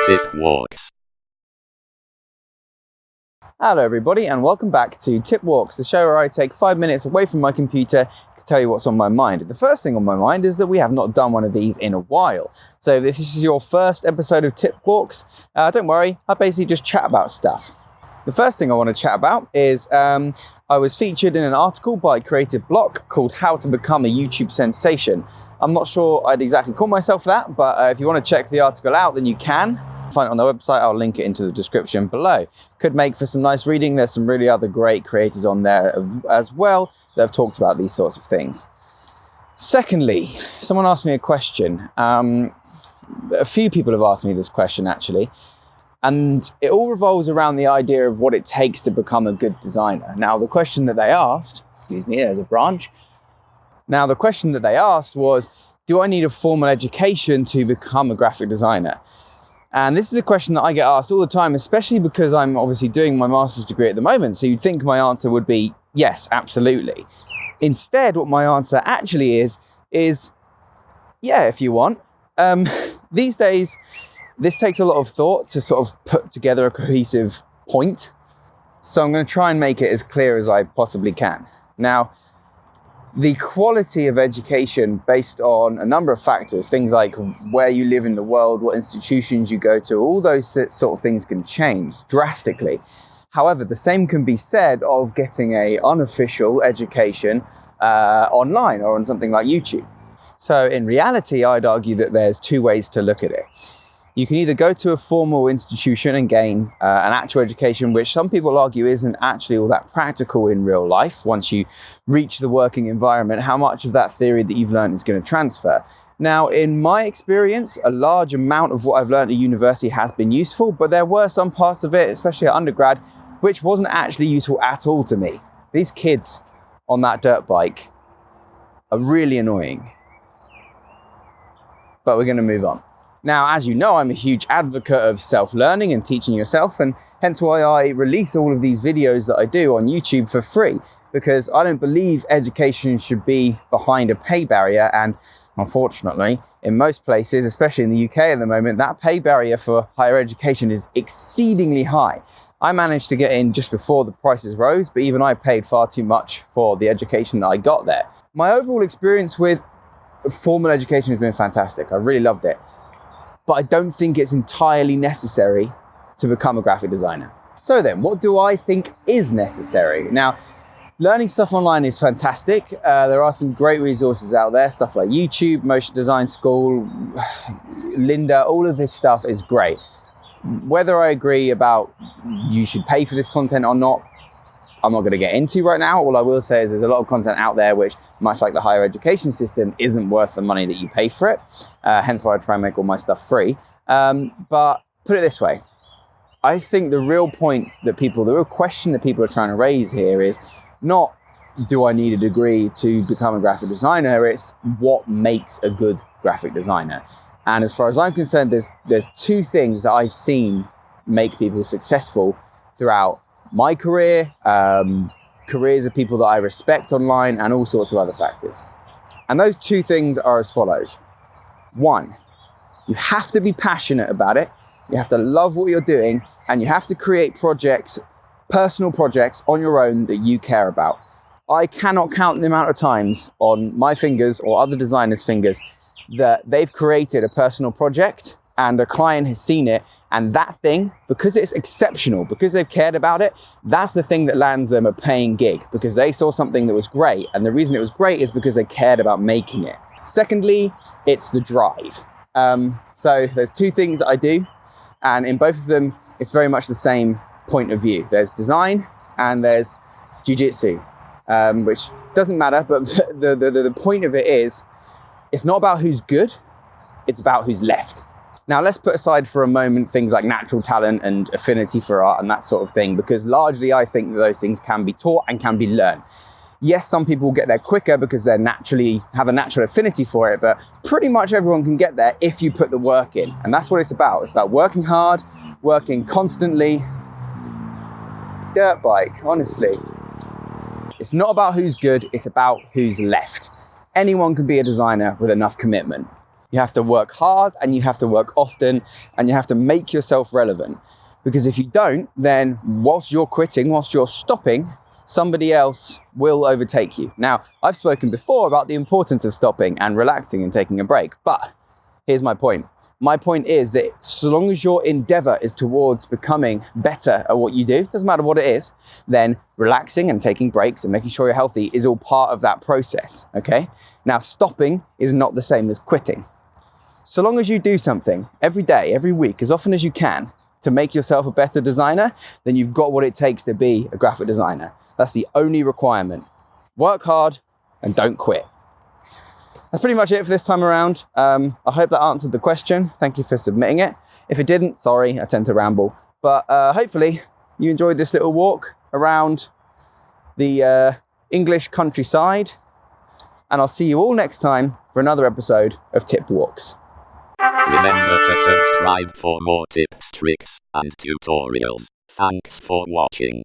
TipWalks. Hello everybody and welcome back to TipWalks, the show where I take 5 minutes away from my computer to tell you what's on my mind. The first thing on my mind is that we have not done one of these in a while. So if this is your first episode of TipWalks, don't worry, I basically just chat about stuff. The first thing I want to chat about is I was featured in an article by Creative Block called How to Become a YouTube Sensation. I'm not sure I'd exactly call myself that, but if you want to check the article out, then you can. Find it on their website. I'll link it into the description below. Could make for some nice reading. There's some really other great creators on there as well that have talked about these sorts of things. Secondly, someone asked me a question. A few people have asked me this question actually, and it all revolves around the idea of what it takes to become a good designer. Now, the question that they asked, excuse me, there's a branch. Now, the question that they asked was, do I need a formal education to become a graphic designer? And this is a question that I get asked all the time, especially because I'm obviously doing my master's degree at the moment. So you'd think my answer would be, yes, absolutely. Instead, what my answer actually is yeah, if you want. These days, this takes a lot of thought to sort of put together a cohesive point. So I'm going to try and make it as clear as I possibly can. Now, the quality of education based on a number of factors, things like where you live in the world, what institutions you go to, all those sort of things can change drastically. However, the same can be said of getting an unofficial education online or on something like YouTube. So in reality, I'd argue that there's two ways to look at it. You can either go to a formal institution and gain an actual education, which some people argue isn't actually all that practical in real life. Once you reach the working environment, how much of that theory that you've learned is going to transfer? Now, in my experience, a large amount of what I've learned at university has been useful, but there were some parts of it, especially at undergrad, which wasn't actually useful at all to me. These kids on that dirt bike are really annoying. But we're going to move on. Now, as you know, I'm a huge advocate of self-learning and teaching yourself, and hence why I release all of these videos that I do on YouTube for free, because I don't believe education should be behind a pay barrier. And unfortunately, in most places, especially in the UK at the moment, that pay barrier for higher education is exceedingly high. I managed to get in just before the prices rose, but even I paid far too much for the education that I got there. My overall experience with formal education has been fantastic. I really loved it. But I don't think it's entirely necessary to become a graphic designer. So then, what do I think is necessary? Now, learning stuff online is fantastic. There are some great resources out there, stuff like YouTube, Motion Design School, Lynda, all of this stuff is great. Whether I agree about you should pay for this content or not, I'm not going to get into right now. All I will say is there's a lot of content out there which, much like the higher education system, isn't worth the money that you pay for it. Hence why I try and make all my stuff free. But put it this way. I think the real question that people are trying to raise here is not, do I need a degree to become a graphic designer? It's what makes a good graphic designer. And as far as I'm concerned, there's two things that I've seen make people successful throughout my career, careers of people that I respect online, and all sorts of other factors. And those two things are as follows. One, you have to be passionate about it. You have to love what you're doing, and you have to create projects, personal projects on your own that you care about. I cannot count the amount of times on my fingers or other designers' fingers that they've created a personal project and a client has seen it, and that thing, because it's exceptional, because they've cared about it, that's the thing that lands them a paying gig, because they saw something that was great, and the reason it was great is because they cared about making it. Secondly, it's the drive. So there's two things that I do, and in both of them, it's very much the same point of view. There's design and there's jiu-jitsu, which doesn't matter, but the point of it is, it's not about who's good, it's about who's left. Now, let's put aside for a moment things like natural talent and affinity for art and that sort of thing, because largely I think that those things can be taught and can be learned. Yes, some people will get there quicker because they naturally have a natural affinity for it, but pretty much everyone can get there if you put the work in. And that's what it's about. It's about working hard, working constantly. Dirt bike, honestly. It's not about who's good, it's about who's left. Anyone can be a designer with enough commitment. You have to work hard, and you have to work often, and you have to make yourself relevant. Because if you don't, then whilst you're quitting, whilst you're stopping, somebody else will overtake you. Now, I've spoken before about the importance of stopping and relaxing and taking a break, but here's my point. My point is that so long as your endeavor is towards becoming better at what you do, doesn't matter what it is, then relaxing and taking breaks and making sure you're healthy is all part of that process, okay? Now, stopping is not the same as quitting. So long as you do something every day, every week, as often as you can to make yourself a better designer, then you've got what it takes to be a graphic designer. That's the only requirement. Work hard and don't quit. That's pretty much it for this time around. I hope that answered the question. Thank you for submitting it. If it didn't, sorry, I tend to ramble. But hopefully you enjoyed this little walk around the English countryside. And I'll see you all next time for another episode of TipWalks. Remember to subscribe for more tips, tricks, and tutorials. Thanks for watching.